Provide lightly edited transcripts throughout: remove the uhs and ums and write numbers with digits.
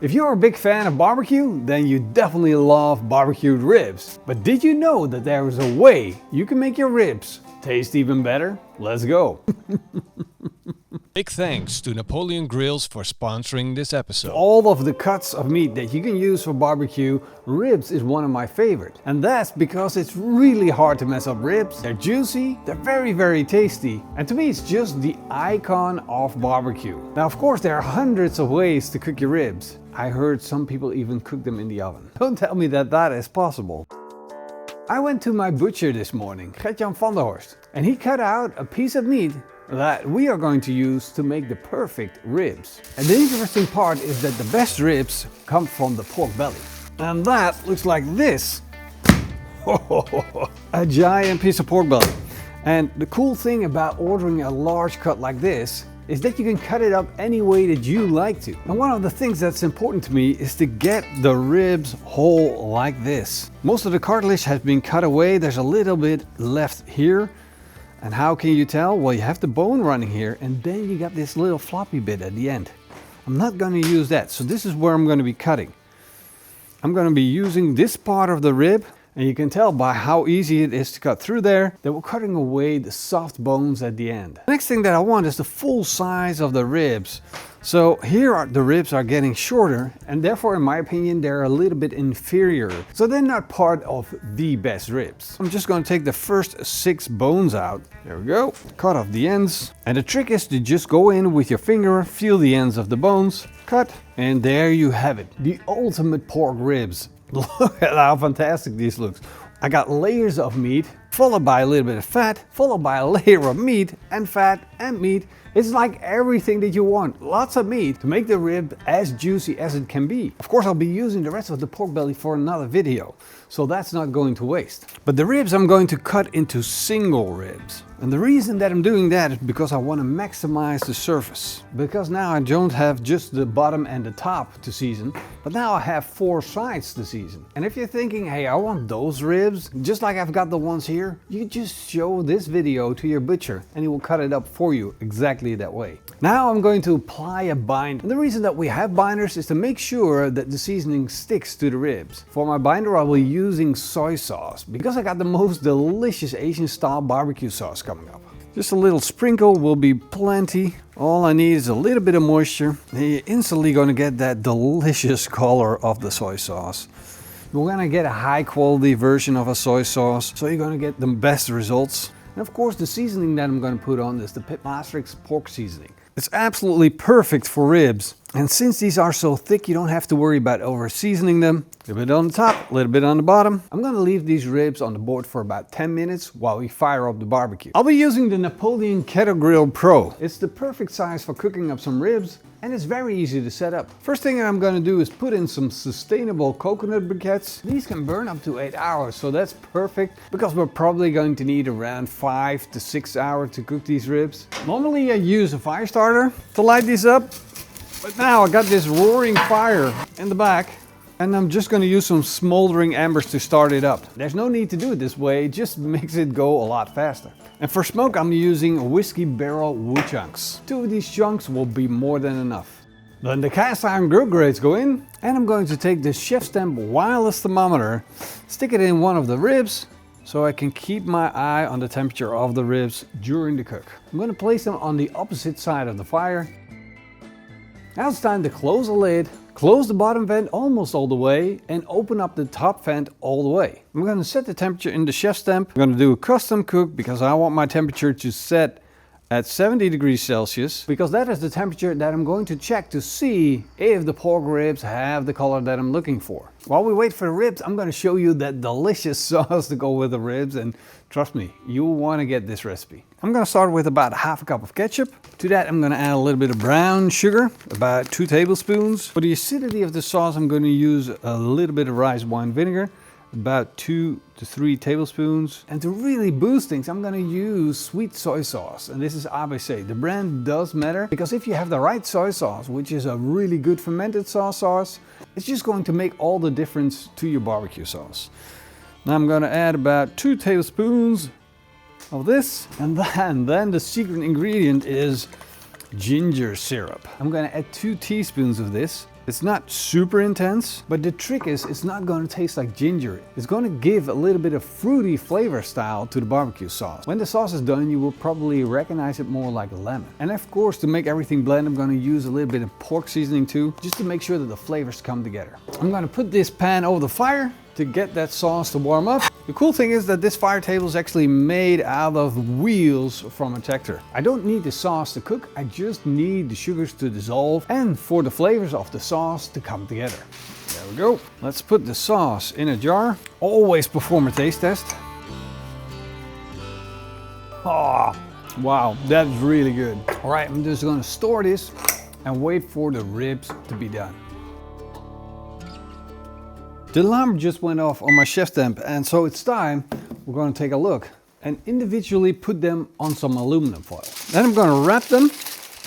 If you're a big fan of barbecue, then you definitely love barbecued ribs. But did you know that there is a way you can make your ribs taste even better? Let's go! Big thanks to Napoleon Grills for sponsoring this episode. All of the cuts of meat that you can use for barbecue, ribs is one of my favorite. And that's because it's really hard to mess up ribs. They're juicy, they're very tasty. And to me it's just the icon of barbecue. Now of course there are hundreds of ways to cook your ribs. I heard some people even cook them in the oven. Don't tell me that that is possible. I went to my butcher this morning, Gert-Jan van der Horst, and he cut out a piece of meat that we are going to use to make the perfect ribs. And the interesting part is that the best ribs come from the pork belly. And that looks like this. A giant piece of pork belly. And the cool thing about ordering a large cut like this is that you can cut it up any way that you like to. And one of the things that's important to me is to get the ribs whole like this. Most of the cartilage has been cut away. There's a little bit left here. And how can you tell? Well, you have the bone running here and then you got this little floppy bit at the end. I'm not going to use that, so this is where I'm going to be cutting. I'm going to be using this part of the rib, and you can tell by how easy it is to cut through there that we're cutting away the soft bones at the end. The next thing that I want is the full size of the ribs. So here the ribs are getting shorter, and therefore in my opinion they're a little bit inferior. So they're not part of the best ribs. I'm just going to take the first 6 bones out. There we go. Cut off the ends. And the trick is to just go in with your finger, feel the ends of the bones, cut, and there you have it. The ultimate pork ribs. Look at how fantastic this looks. I got layers of meat, followed by a little bit of fat, followed by a layer of meat and fat and meat. It's like everything that you want. Lots of meat to make the rib as juicy as it can be. Of course, I'll be using the rest of the pork belly for another video, so that's not going to waste. But the ribs I'm going to cut into single ribs. And the reason that I'm doing that is because I want to maximize the surface. Because now I don't have just the bottom and the top to season, but now I have 4 sides to season. And if you're thinking, hey, I want those ribs, just like I've got the ones here, you just show this video to your butcher and he will cut it up for you exactly that way. Now I'm going to apply a binder. And the reason that we have binders is to make sure that the seasoning sticks to the ribs. For my binder I will be using soy sauce because I got the most delicious Asian style barbecue sauce coming up. Just a little sprinkle will be plenty. All I need is a little bit of moisture. And you're instantly going to get that delicious color of the soy sauce. We're going to get a high quality version of a soy sauce, so you're going to get the best results. And of course the seasoning that I'm going to put on is the PitmasterX pork seasoning. It's absolutely perfect for ribs. And since these are so thick, you don't have to worry about over seasoning them. A little bit on the top, a little bit on the bottom. I'm going to leave these ribs on the board for about 10 minutes while we fire up the barbecue. I'll be using the Napoleon Kettle Grill Pro. It's the perfect size for cooking up some ribs, and it's very easy to set up. First thing I'm going to do is put in some sustainable coconut briquettes. These can burn up to 8 hours, so that's perfect because we're probably going to need around 5 to 6 hours to cook these ribs. Normally I use a fire starter to light these up, but now I got this roaring fire in the back. And I'm just going to use some smoldering embers to start it up. There's no need to do it this way, it just makes it go a lot faster. And for smoke I'm using whiskey barrel wood chunks. 2 of these chunks will be more than enough. Then the cast iron grill grates go in, and I'm going to take the chef stamp wireless thermometer, stick it in one of the ribs, so I can keep my eye on the temperature of the ribs during the cook. I'm going to place them on the opposite side of the fire. Now it's time to close the lid, close the bottom vent almost all the way, and open up the top vent all the way. I'm going to set the temperature in the chef stamp. I'm going to do a custom cook because I want my temperature to set at 70 degrees Celsius, because that is the temperature that I'm going to check to see if the pork ribs have the color that I'm looking for. While we wait for the ribs, I'm going to show you that delicious sauce to go with the ribs, and trust me, you'll want to get this recipe. I'm going to start with about ½ cup of ketchup. To that I'm going to add a little bit of brown sugar, about 2 tablespoons. For the acidity of the sauce I'm going to use a little bit of rice wine vinegar, about 2 to 3 tablespoons. And to really boost things, I'm going to use sweet soy sauce. And this is ABC. The brand does matter, because if you have the right soy sauce, which is a really good fermented sauce, it's just going to make all the difference to your barbecue sauce. Now I'm going to add about 2 tablespoons of this. And then the secret ingredient is ginger syrup. I'm going to add 2 teaspoons of this. It's not super intense, but the trick is it's not going to taste like ginger. It's going to give a little bit of fruity flavor style to the barbecue sauce. When the sauce is done, you will probably recognize it more like lemon. And of course, to make everything blend, I'm going to use a little bit of pork seasoning too, just to make sure that the flavors come together. I'm going to put this pan over the fire to get that sauce to warm up. The cool thing is that this fire table is actually made out of wheels from a tractor. I don't need the sauce to cook, I just need the sugars to dissolve and for the flavors of the sauce to come together. There we go. Let's put the sauce in a jar. Always perform a taste test. Oh, wow, that's really good. All right, I'm just gonna store this and wait for the ribs to be done. The alarm just went off on my chef temp, and so it's time we're going to take a look and individually put them on some aluminum foil. Then I'm going to wrap them.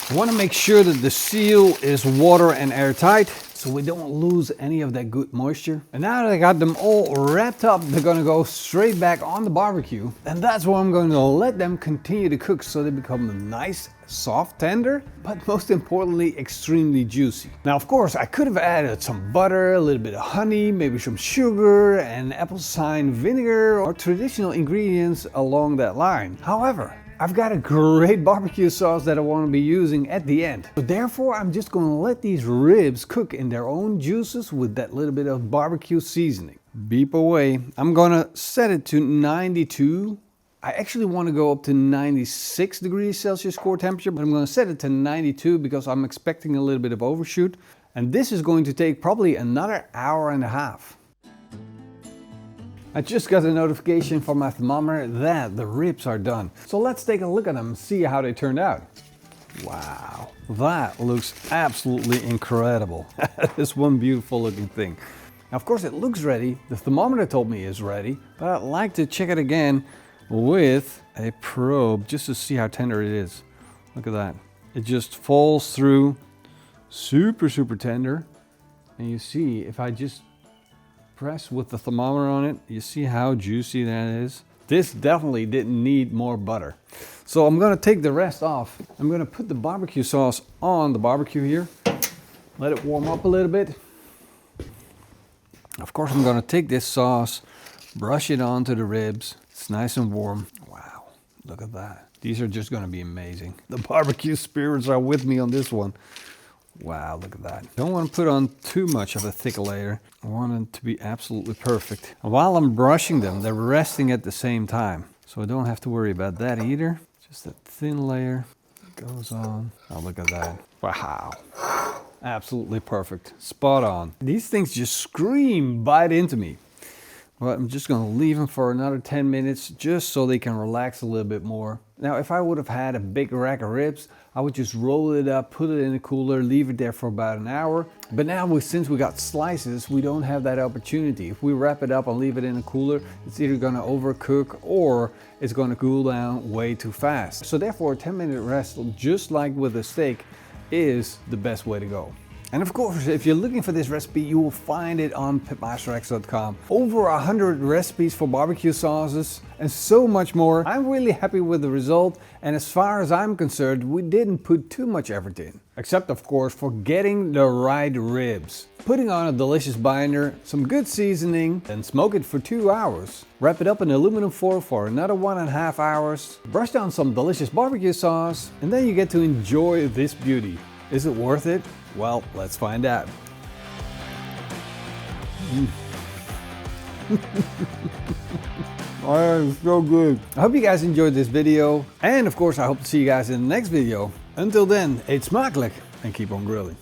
I want to make sure that the seal is water and airtight so we don't lose any of that good moisture. And now that I got them all wrapped up, they're going to go straight back on the barbecue. And that's where I'm going to let them continue to cook so they become nice, soft, tender, but most importantly, extremely juicy. Now, of course, I could have added some butter, a little bit of honey, maybe some sugar and apple cider vinegar or traditional ingredients along that line. However, I've got a great barbecue sauce that I want to be using at the end. So therefore, I'm just going to let these ribs cook in their own juices with that little bit of barbecue seasoning. Beep away. I'm going to set it to 92. I actually want to go up to 96 degrees Celsius core temperature, but I'm going to set it to 92 because I'm expecting a little bit of overshoot. And this is going to take probably another hour and a half. I just got a notification from my thermometer that the ribs are done. So let's take a look at them and see how they turned out. Wow, that looks absolutely incredible. That is one beautiful looking thing. Now, of course, it looks ready. The thermometer told me it's ready, but I'd like to check it again with a probe just to see how tender it is. Look at that. It just falls through super, super tender. And you see, if I just press with the thermometer on it, you see how juicy that is. This definitely didn't need more butter. So I'm gonna take the rest off. I'm gonna put the barbecue sauce on the barbecue here. Let it warm up a little bit. Of course, I'm gonna take this sauce, brush it onto the ribs. It's nice and warm. Wow, look at that. These are just gonna be amazing. The barbecue spirits are with me on this one. Wow, look at that. Don't want to put on too much of a thick layer. I want them to be absolutely perfect. And while I'm brushing them, they're resting at the same time. So I don't have to worry about that either. Just a thin layer goes on. Oh, look at that. Wow. Absolutely perfect. Spot on. These things just scream bite into me. But I'm just going to leave them for another 10 minutes just so they can relax a little bit more. Now, if I would have had a big rack of ribs, I would just roll it up, put it in the cooler, leave it there for about an hour. But now, since we got slices, we don't have that opportunity. If we wrap it up and leave it in the cooler, it's either going to overcook or it's going to cool down way too fast. So therefore, a 10-minute rest, just like with a steak, is the best way to go. And of course, if you're looking for this recipe, you will find it on PitmasterX.com. Over 100 recipes for barbecue sauces and so much more. I'm really happy with the result, and as far as I'm concerned, we didn't put too much effort in. Except, of course, for getting the right ribs. Putting on a delicious binder, some good seasoning, and smoke it for 2 hours. Wrap it up in aluminum foil for another 1.5 hours. Brush down some delicious barbecue sauce, and then you get to enjoy this beauty. Is it worth it? Well, let's find out. Oh, it's so good. I hope you guys enjoyed this video. And of course, I hope to see you guys in the next video. Until then, eet smakelijk and keep on grilling.